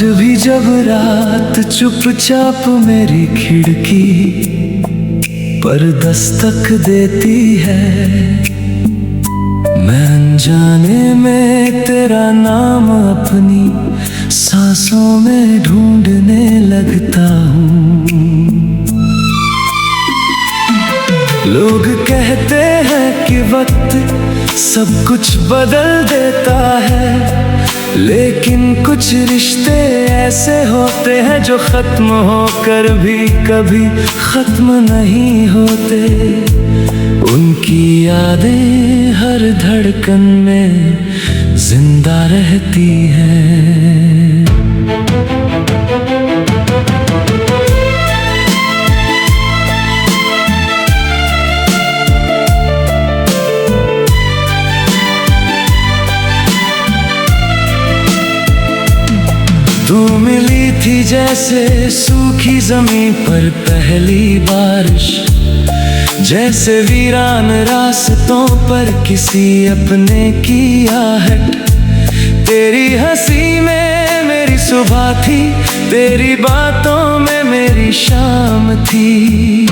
आज भी जब रात चुपचाप मेरी खिड़की पर दस्तक देती है, मैं अनजाने में तेरा नाम अपनी सांसों में ढूंढने लगता हूँ। लोग कहते हैं कि वक्त सब कुछ बदल देता है, लेकिन कुछ रिश्ते ऐसे होते हैं जो खत्म होकर भी कभी खत्म नहीं होते। उनकी यादें हर धड़कन में जिंदा रहती हैं। तू मिली थी जैसे सूखी जमीन पर पहली बारिश, जैसे वीरान रास्तों पर किसी अपने की आहट। तेरी हंसी में मेरी सुबह थी, तेरी बातों में मेरी शाम थी।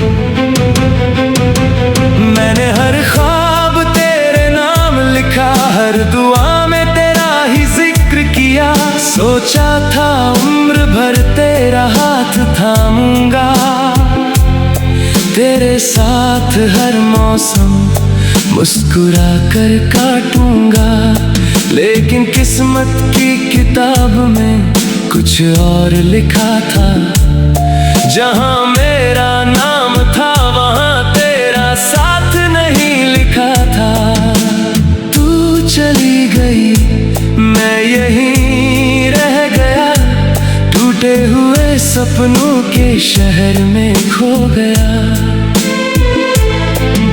मैंने हर ख्वाब तेरे नाम लिखा, हर दुआ में तेरा ही जिक्र किया। सोचा था उम्र भर तेरा हाथ थामूंगा, तेरे साथ हर मौसम मुस्कुरा कर काटूंगा। लेकिन किस्मत की किताब में कुछ और लिखा था, जहां मेरा नाम था वहां तेरा साथ नहीं लिखा था। तू चली गई, मैं यहीं रह गया, टूटे हुए सपनों के शहर में खो गया।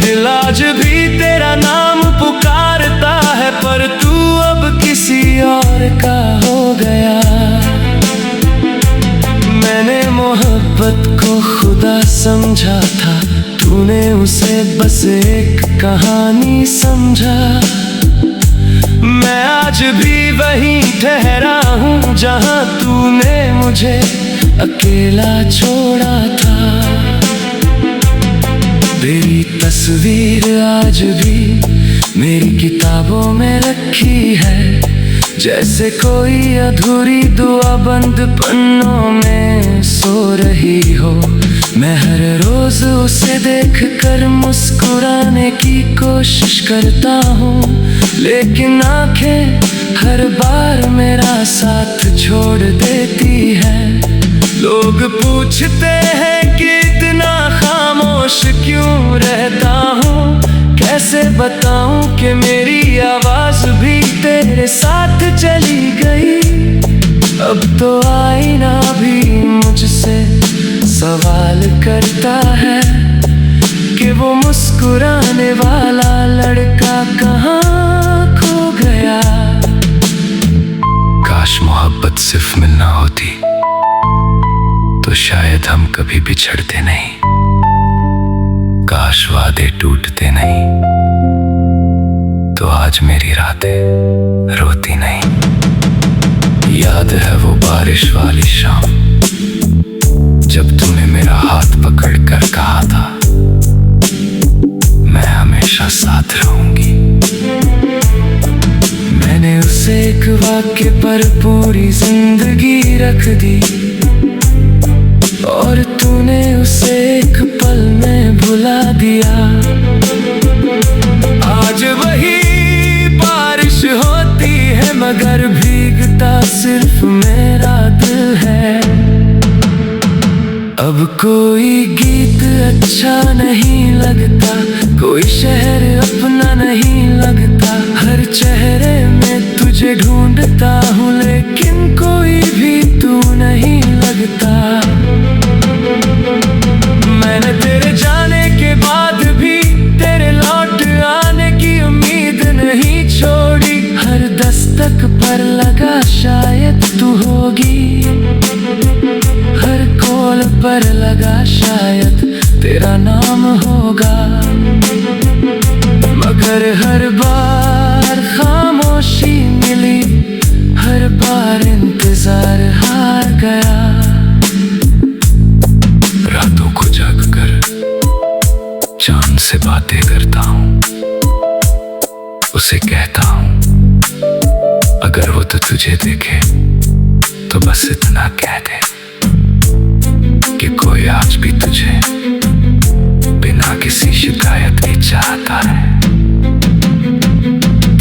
दिल आज भी तेरा नाम पुकारता है, पर तू अब किसी और का हो गया। मैंने मोहब्बत को खुदा समझा था, तूने उसे बस एक कहानी समझा। मैं आज भी वहीं ठहरा हूँ जहाँ तूने मुझे अकेला छोड़ा था। तेरी तस्वीर आज भी मेरी किताबों में रखी है, जैसे कोई अधूरी दुआ बंद पन्नों में सो रही हो। मैं हर रोज उसे देख कर मुस्कुराने की कोशिश करता हूँ, लेकिन आंखें हर बार मेरा साथ छोड़ देती है। लोग पूछते हैं कि इतना खामोश क्यों रहता हूँ, कैसे बताऊं कि मेरी आवाज भी तेरे साथ चली गई। अब तो आईना भी मुझसे सवाल करता है कि वो मुस्कुराने वाला लड़का कहाँ खो गया। काश मोहब्बत सिर्फ मिलना होती तो शायद हम कभी बिछड़ते नहीं। काश वादे टूटते नहीं तो आज मेरी रातें रोती नहीं। याद है वो बारिश वाली शाम, जब तूने मेरा हाथ पकड़ कर कहा था मैं हमेशा साथ रहूंगी। मैंने उसे एक वाक्य पर पूरी जिंदगी रख दी, और तूने उसे एक पल में भुला दिया। आज वही बारिश होती है, मगर भीगता सिर्फ मेरा दिल है। अब कोई गीत अच्छा नहीं लगता, कोई शहर अपना नहीं लगता। हर चेहरे में तुझे ढूंढता हूँ, लेकिन कोई भी तू नहीं लगता। मैंने तेरे जाने के बाद भी तेरे लौट आने की उम्मीद नहीं छोड़ी। हर दस्तक पर लगा शायद तू होगी, हर कॉल पर लगा शायद तेरा नाम होगा। मगर हर बार खामोशी मिली, हर बार इंतजार हार उसे कहता हूँ, अगर वो तो तुझे देखे तो बस इतना कह दे कि कोई आज भी तुझे बिना किसी शिकायत के चाहता है।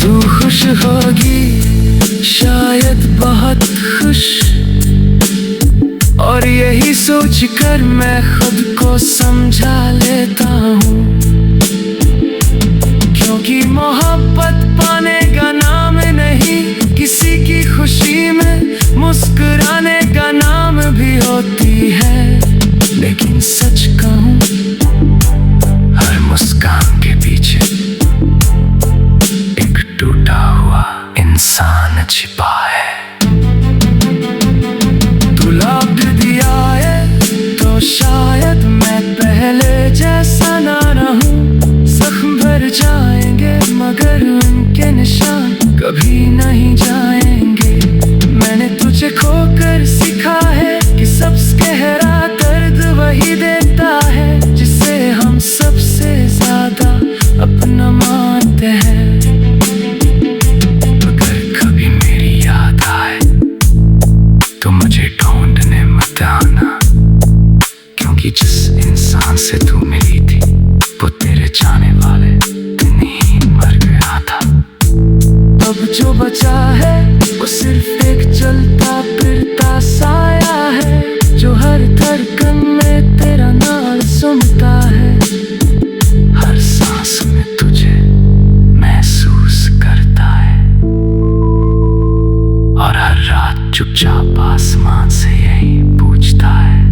तू खुश होगी शायद बहुत खुश, और यही सोच कर मैं खुद को समझा लेता हूँ, क्योंकि मोहब्बत पाने का नाम नहीं, किसी की खुशी में मुस्कुराने का नाम भी होती है। लेकिन सच कहूँ, हर मुस्कान के पीछे एक टूटा हुआ इंसान छिपा है। तू लौट दिया है तो शायद मैं पहले जैसा ना रहूं, जख्म भर जाएंगे मगर उनके निशान कभी नहीं जाएंगे। मैंने तुझे खोकर सीखा है कि सबसे गहरा दर्द वही देता है जिसे हम सबसे ज्यादा अपना मानते हैं। अगर कभी मेरी याद आए तो मुझे ढूंढने मत आना, क्योंकि जिस इंसान से तू मिली थी वो तेरे जाने वाले दिन ही मर गया था। अब जो बचा है वो सिर्फ एक चलता फिरता साया है, जो हर धड़कन में तेरा नाम सुनता है, हर सांस में तुझे महसूस करता है, और हर रात चुपचाप आसमान से यही पूछता है।